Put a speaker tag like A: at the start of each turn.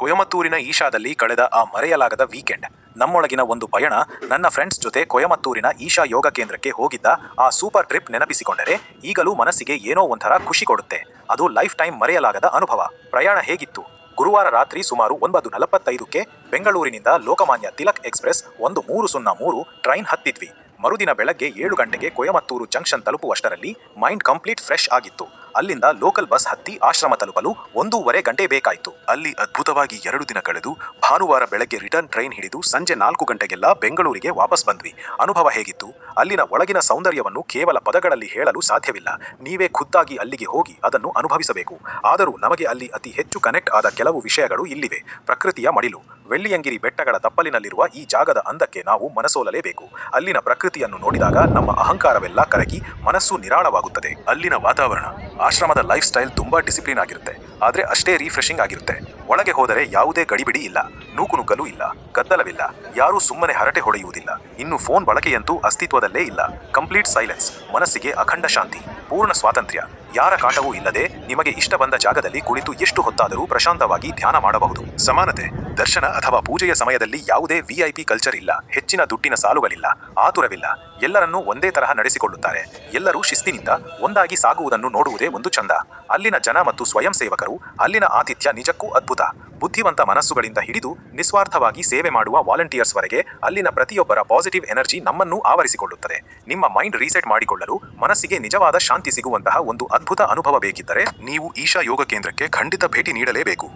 A: ಕೊಯಮತ್ತೂರಿನ ಈಶಾದಲ್ಲಿ ಕಳೆದ ಆ ಮರೆಯಲಾಗದ ವೀಕೆಂಡ್. ನಮ್ಮೊಳಗಿನ ಒಂದು ಪಯಣ. ನನ್ನ ಫ್ರೆಂಡ್ಸ್ ಜೊತೆ ಕೊಯಮತ್ತೂರಿನ ಈಶಾ ಯೋಗ ಕೇಂದ್ರಕ್ಕೆ ಹೋಗಿದ್ದ ಆ ಸೂಪರ್ ಟ್ರಿಪ್ ನೆನಪಿಸಿಕೊಂಡರೆ ಈಗಲೂ ಮನಸ್ಸಿಗೆ ಏನೋ ಒಂಥರ ಖುಷಿ ಕೊಡುತ್ತೆ. ಅದು ಲೈಫ್ ಟೈಮ್ ಮರೆಯಲಾಗದ ಅನುಭವ. ಪ್ರಯಾಣ ಹೇಗಿತ್ತು? ಗುರುವಾರ ರಾತ್ರಿ ಸುಮಾರು 9:45ಕ್ಕೆ ಬೆಂಗಳೂರಿನಿಂದ ಲೋಕಮಾನ್ಯ ತಿಲಕ್ ಎಕ್ಸ್‌ಪ್ರೆಸ್ 1303 ಟ್ರೈನ್ ಹತ್ತಿದ್ವಿ. ಮರುದಿನ ಬೆಳಗ್ಗೆ 7 ಗಂಟೆಗೆ ಕೊಯಮತ್ತೂರು ಜಂಕ್ಷನ್ ತಲುಪುವಷ್ಟರಲ್ಲಿ ಮೈಂಡ್ ಕಂಪ್ಲೀಟ್ ಫ್ರೆಶ್ ಆಗಿತ್ತು. ಅಲ್ಲಿಂದ ಲೋಕಲ್ ಬಸ್ ಹತ್ತಿ ಆಶ್ರಮ ತಲುಪಲು 1.5 ಗಂಟೆ ಬೇಕಾಯಿತು. ಅಲ್ಲಿ ಅದ್ಭುತವಾಗಿ 2 ದಿನ ಕಳೆದು ಭಾನುವಾರ ಬೆಳಗ್ಗೆ ರಿಟರ್ನ್ ಟ್ರೈನ್ ಹಿಡಿದು ಸಂಜೆ 4 ಗಂಟೆಗೆಲ್ಲ ಬೆಂಗಳೂರಿಗೆ ವಾಪಸ್ ಬಂದ್ವಿ. ಅನುಭವ ಹೇಗಿತ್ತು? ಅಲ್ಲಿನ ಒಳಗಿನ ಸೌಂದರ್ಯವನ್ನು ಕೇವಲ ಪದಗಳಲ್ಲಿ ಹೇಳಲು ಸಾಧ್ಯವಿಲ್ಲ. ನೀವೇ ಖುದ್ದಾಗಿ ಅಲ್ಲಿಗೆ ಹೋಗಿ ಅದನ್ನು ಅನುಭವಿಸಬೇಕು. ಆದರೂ ನಮಗೆ ಅಲ್ಲಿ ಅತಿ ಹೆಚ್ಚು ಕನೆಕ್ಟ್ ಆದ ಕೆಲವು ವಿಷಯಗಳು ಇಲ್ಲಿವೆ. ಪ್ರಕೃತಿಯ ಮಡಿಲು. ವೆಳ್ಳಿಯಂಗಿರಿ ಬೆಟ್ಟಗಳ ತಪ್ಪಲಿನಲ್ಲಿರುವ ಈ ಜಾಗದ ಅಂದಕ್ಕೆ ನಾವು ಮನಸೋಲಲೇಬೇಕು. ಅಲ್ಲಿನ ಪ್ರಕೃತಿಯನ್ನು ನೋಡಿದಾಗ ನಮ್ಮ ಅಹಂಕಾರವೆಲ್ಲ ಕರಗಿ ಮನಸ್ಸು ನಿರಾಳವಾಗುತ್ತದೆ. ಅಲ್ಲಿನ ವಾತಾವರಣ, ಆಶ್ರಮದ ಲೈಫ್ ಸ್ಟೈಲ್ ತುಂಬಾ ಡಿಸಿಪ್ಲಿನ್ ಆಗಿರುತ್ತೆ, ಆದರೆ ಅಷ್ಟೇ ರಿಫ್ರೆಶಿಂಗ್ ಆಗಿರುತ್ತೆ. ಒಳಗೆ ಹೋದರೆ ಯಾವುದೇ ಗಡಿಬಿಡಿ ಇಲ್ಲ, ನೂಕುನುಗ್ಗಲು ಇಲ್ಲ, ಗದ್ದಲವಿಲ್ಲ, ಯಾರೂ ಸುಮ್ಮನೆ ಹರಟೆ ಹೊಡೆಯುವುದಿಲ್ಲ. ಇನ್ನು ಫೋನ್ ಬಳಕೆಯಂತೂ ಅಸ್ತಿತ್ವದಲ್ಲೇ ಇಲ್ಲ. ಕಂಪ್ಲೀಟ್ ಸೈಲೆನ್ಸ್, ಮನಸ್ಸಿಗೆ ಅಖಂಡ ಶಾಂತಿ, ಪೂರ್ಣ ಸ್ವಾತಂತ್ರ್ಯ. ಯಾರ ಕಾಟವೂ ಇಲ್ಲದೆ ನಿಮಗೆ ಇಷ್ಟ ಬಂದ ಜಾಗದಲ್ಲಿ ಕುಳಿತು ಎಷ್ಟು ಹೊತ್ತಾದರೂ ಪ್ರಶಾಂತವಾಗಿ ಧ್ಯಾನ ಮಾಡಬಹುದು. ಸಮಾನತೆ. ದರ್ಶನ ಅಥವಾ ಪೂಜೆಯ ಸಮಯದಲ್ಲಿ ಯಾವುದೇ VIP ಕಲ್ಚರ್ ಇಲ್ಲ. ಹೆಚ್ಚಿನ ದುಡ್ಡಿನ ಸಾಲುಗಳಿಲ್ಲ, ಆತುರವಿಲ್ಲ. ಎಲ್ಲರನ್ನೂ ಒಂದೇ ತರಹ ನಡೆಸಿಕೊಳ್ಳುತ್ತಾರೆ. ಎಲ್ಲರೂ ಶಿಸ್ತಿನಿಂದ ಒಂದಾಗಿ ಸಾಗುವುದನ್ನು ನೋಡುವುದೇ ಒಂದು ಚಂದ. ಅಲ್ಲಿನ ಜನ ಮತ್ತು ಸ್ವಯಂ ಸೇವಕರು, ಅಲ್ಲಿನ ಆತಿಥ್ಯ ನಿಜಕ್ಕೂ ಅದ್ಭುತ. ಬುದ್ಧಿವಂತ ಮನಸ್ಸುಗಳಿಂದ ಹಿಡಿದು ನಿಸ್ವಾರ್ಥವಾಗಿ ಸೇವೆ ಮಾಡುವ ವಾಲಂಟಿಯರ್ಸ್ವರೆಗೆ ಅಲ್ಲಿನ ಪ್ರತಿಯೊಬ್ಬರ ಪಾಸಿಟಿವ್ ಎನರ್ಜಿ ನಮ್ಮನ್ನು ಆವರಿಸಿಕೊಳ್ಳುತ್ತದೆ. ನಿಮ್ಮ ಮೈಂಡ್ ರೀಸೆಟ್ ಮಾಡಿಕೊಳ್ಳಲು, ಮನಸ್ಸಿಗೆ ನಿಜವಾದ ಶಾಂತಿ ಸಿಗುವಂತಹ ಒಂದು ಅದ್ಭುತ ಅನುಭವ ಬೇಕಿದ್ದರೆ ನೀವು ಈಶಾ ಯೋಗ ಕೇಂದ್ರಕ್ಕೆ ಖಂಡಿತ ಭೇಟಿ ನೀಡಲೇಬೇಕು.